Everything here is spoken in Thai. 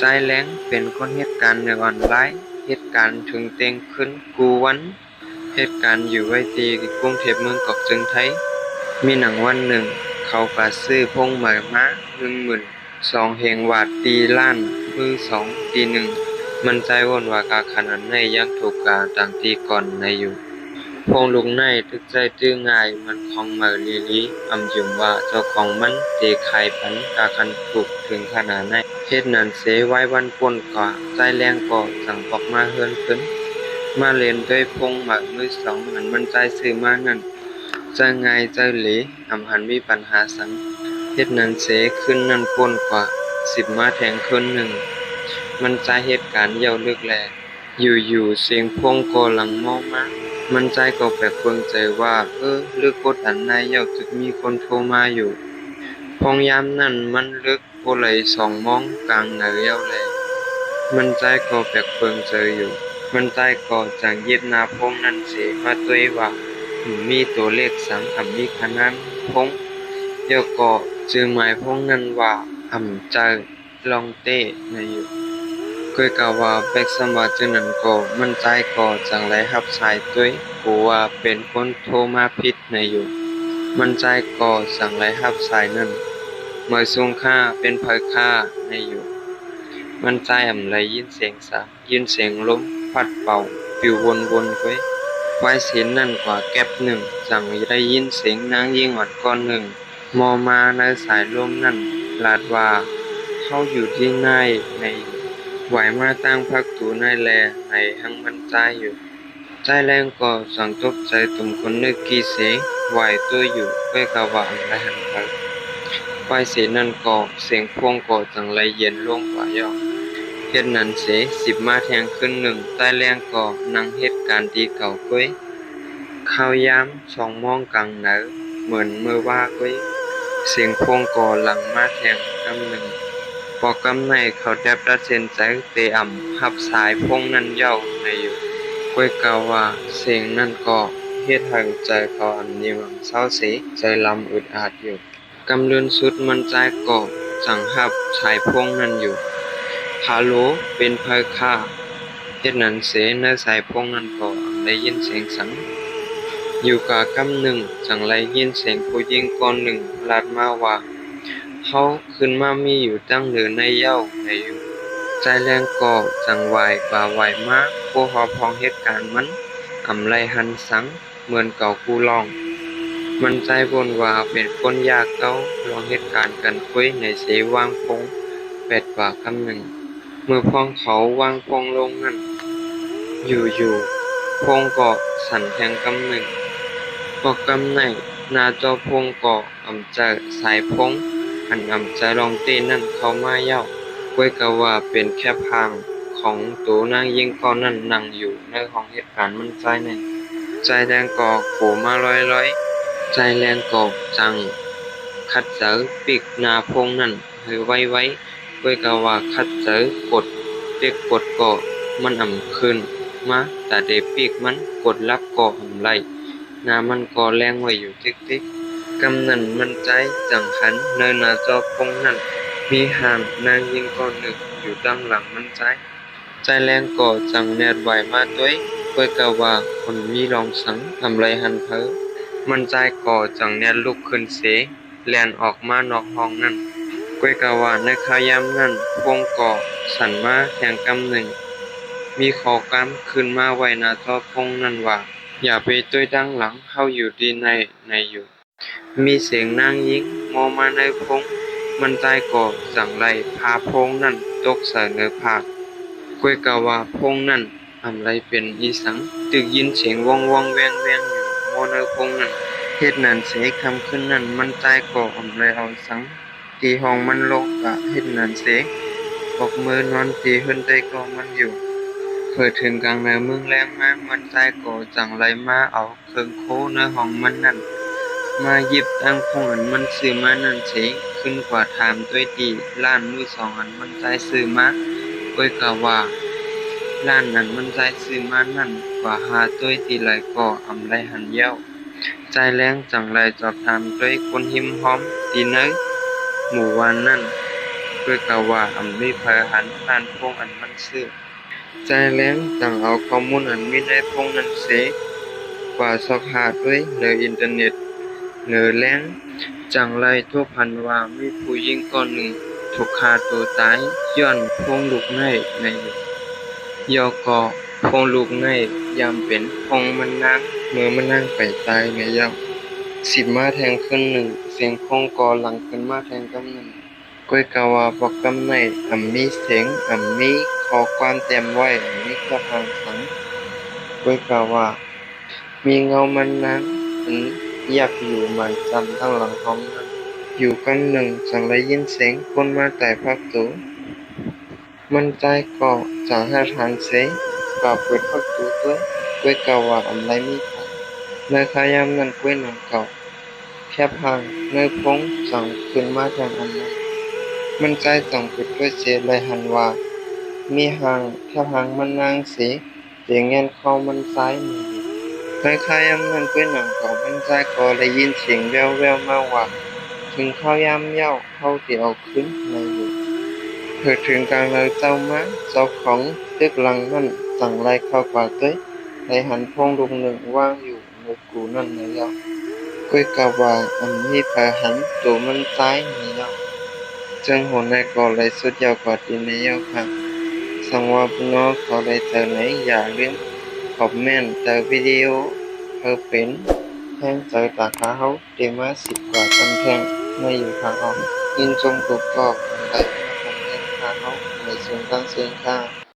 ใจแหลงเป็นคนเหตุการณ์ในออนไลน์เหตุการณ์ถึงเต็งขึ้นกูวันเหตุการณ์อยู่ไว้ตีกรุงเทพเมืองกอกจึงไทยมีหนังวันหนึ่งเขาก็ซื้อพงหมายมา12,000แห่งวาดตีล้านมือสองตีหนึ่งมันใจวนว่ากาขนาดในยังถูกกาต่างตีก่อนในอยู่พงลุงในทึกใจตื้อง่ายมันของเหมอลีลีอำยุมว่าเจ้าของมันเตไข่ปันกาคันถูกถึงขนาดในเฮ็ดนั้นเสไว้วันป่นกว่าใจแรงก่อสั่งออกมาเฮือนขึ้นมาเล่นด้วยพงหมากมือสองหันมันใจซื้อมานั่นจะง่ายจะเหลอำหันมีปัญหาสังเฮ็ดนั้นเสขึ้นนั้นป่นกว่า10มาแทงคืนหนึ่งมันใจเหตุการณ์เย้าลึกแลอยู่ๆเสียงพงก็หลังมองมามันใจก็แปลกเบิ่งใจว่าลึกกดอันในเย้าจึกมีคนโทรมาอยู่พงยามนั้นมันลึกบ่ไหลส่องมองกลางเหนือเย้าแลมันใจก็แปลกเบิ่งใจอยู่มันใจก็จังยึดหน้าพงนั้นเสิมาตุ้ยว่ามีตัวเลขสังมีขนาดพงเย้าก็จื้อหมายพงนั้นว่าใจลองเต้ในอยู่เคยกล่าวว่าแปลกสำว่าจังนั้นก็มันใจก็จังไรรับสายตุ้ยกูว่าเป็นคนโทรมาผิดในอยู่มันใจก็จังไรรับสายนั้นเมื่อสูงค่าเป็นเผยค่าในอยู่มันใจไรยินเสียงสายินเสียงลมพัดเป่าปิววนๆไว้เสียงนั่นกว่าแก๊บหนึ่งจังได้ยินเสียงนางยิงอ่อนก้อนหนึ่งมอมาในสายลมนั่นลาดว่าเข้าอยู่ที่ในไหวมาตั้งพักตูในแลในหังมันใจอยู่ใจแรงก็สังตกใจตุ่มคนนึกกี่เสไหวตัวอยู่เพื่อกะว่าและหันไปไฟเสียนั่นก็เสียงพวงก็จังไรเย็นลงกว่าย่อเฮ็ดนั้นเส10มาแทงขึ้นหนึ่งใต้แรงก็นั่งเหตุการณ์ที่เก่าก้อยข้าวยาม2 โมงกลางเหนือเหมือนเมื่อว่าก้อยเสียงพวงก็หลังมาแทงกำหนึ่งพอกำในเขาแดบรัดเส้นใจเตหับสายพงนั้นเย้าในอยู่ก้อยกล่าวว่าเสียงนั้นก็เฮ็ดให้ใจเขาอันนี้วังเศร้าเสใจลำอึดอัดอยู่กำเลือนสุดมันใจก็จังหับสายพงนั้นอยู่ฮัลโหลเป็นภัยค่าเฮ็ดนั้นเสในสายพงนั้นก็ได้ยินเสียงสังอยู่กะกำหนึ่งจังไรยินเสียงผู้หญิงก่อนหนึ่งลาดมาว่าเฮาขึ้นมามีอยู่ตั้งเหนือในเย้าในอยู่ใจแรงก็จังไหวป่าไหวมากผู้ฮอพองเหตุการณ์มันไรหันสังเหมือนเก่ากูลองมันใจบนว่าเป็นคนยากเก่าลองเหตุการณ์กันคุยในเสวางพงเป็ดว่ากำหนึ่งเมื่อพองเขาวางพงลงนั่นอยู่พงก็สั่นแทงกำหนึ่งก็กำในนาจอพงก็จะสายพงอันจะลองเต้นนั่นเข้ามาเย้าก้วยกะว่าเป็นแค่พางของตัวนางยิงก็นั่นนั่งอยู่ในห้องเหตุการณ์มันใจในใจแรงก็โผมาลอยใจแรงก็จังคัดเจอปิกนาพงนั่นให้ไว้ก้วยกะว่าคัดเจอกดเปีกกดก็มันขึ้นมาแต่เดปิกมันกดรับก็ไรนามันก็แรงไว้อยู่ติ๊กกำนันมันใจจังหันเนินนาจอพงนั่นมีหางนางยิงก้อนหนึ่งอยู่ด้านหลังมันใจแรงก็จังแนดไหวมาด้วยเพื่อกะว่าคนมีรองสังไรหันมันใจก็จังแนดลุกขึ้นเสแลนออกมานอกห้องนั่นก้วยกะว่าในข้าวยามนั่นพงก็สั่นมาแทงกำหนึ่งมีขอกำขึ้นมาไว้หน้าจอพงนั่นว่าอย่าไปต้วยดังหลังเข้าอยู่ดีในอยู่มีเสียงนางยิงมองมาในพงมันใจก็จังไรพาพงนั่นตกใส่เนื้อผากก้วยกะว่าพงนั่นไรเป็นอีสังตึกยินเสียงว่องแวงอยู่โมเนพงนั่นเฮ็ดนั้นเสคำขึ้นนั่นมันใจก็ไรเอาสังตีห้องมันลงกะเฮ็ดนั้นเสบอกมือนอนตีขึ้นได้ก็มันอยู่เกิดถึงกลางในเมืองแรงมามันใจก็จังไรมาเอาเครื่องโคในห้องมันนั่นมาหยิบตั้งพงอันมันซื้อมานั่นเสขึ้นกว่าถามด้วยดีล้านมือ2อันมันใจซื้อมาก้อยกะว่าล้านนั้นมันใจซื้อมานั่นกว่าหาด้วยตีไหลก็ไรหันเย้าใจแรงจังไรจอบถามด้วยคนหิมหอมตีเนยหมู่วันนั่น ด้วยกะว่ามีพยหันผ่านพงอันมันซื่อใจแล้งต่างเอาข้อมูลอันมีในพงนั้นเสกว่าซอกหาด้วยในอินเทอร์เน็ตเหนือแล้งจังไรทั่วพันว่ามีผู้หญิงคนหนึ่งถูกฆ่าตัวตายย้อนพงลูกในในยอกอพงลูกในยามเป็นพงมันนางเมื่อมันนั่งไปตายในยามสิบมาแทงขึ้นหนึ่งเสียงพงกอหลังขึ้นมาแทงกำหนึ่งก้อยกาวาบอกกำในมีเสียงมีขอความเต็มไว้มีกระพังสังก้อยกาวามีเงามันนางอยากอยู่หมันจำทั้งหลังห้องนั้นอยู่กันหนึ่งจังได้ยินเสียงคนมาแต่พักตูมันใจก็จังให้ทานเสก็เปิดพักตูด้วยก้อยกาวาไรมีใครในขายามนั้นก้อยหนังเก่าแคบห่างในพงจังขึ้นมาแทงอันนั้นมันใจจังเปิดด้วยเสียเลยหันว่ามีห่างแคบห่างมันนางสีเสียงเงินเข้ามันซ้ายมือในขายามนั้นก้อยหนังเก่ามันใจก็ได้ยินเสียงแววๆมาว่าถึงข้าวยามเหย้าเข้าที่เอาขึ้นในอยู่เถิดถึงกลางเลยเจ้ามาเจ้าของตึกหลังนั่นสั่งไล่เข้ากว่าเต้ยในหันพงลุงหนึ่งว่างอยู่ในกูนั่นในเหย้าก้อยกะว่ามีพาหันตัวมันซ้ายในเหย้าจึงหัวในก่อเลยสุดยาวกว่าที่ในเหย้าค่ะสังว่าพี่น้องเขาได้เจอไหนอย่าลืมคอมเมนต์เจอวิดีโอเธอเป็นแทงเจอตาขาเขาเดมา10 กว่าตำแทงไม่อยู่ทางออกยินจงถูกก็ได้มาทำแทงขาเขาในส่วนการเสียงค่ะ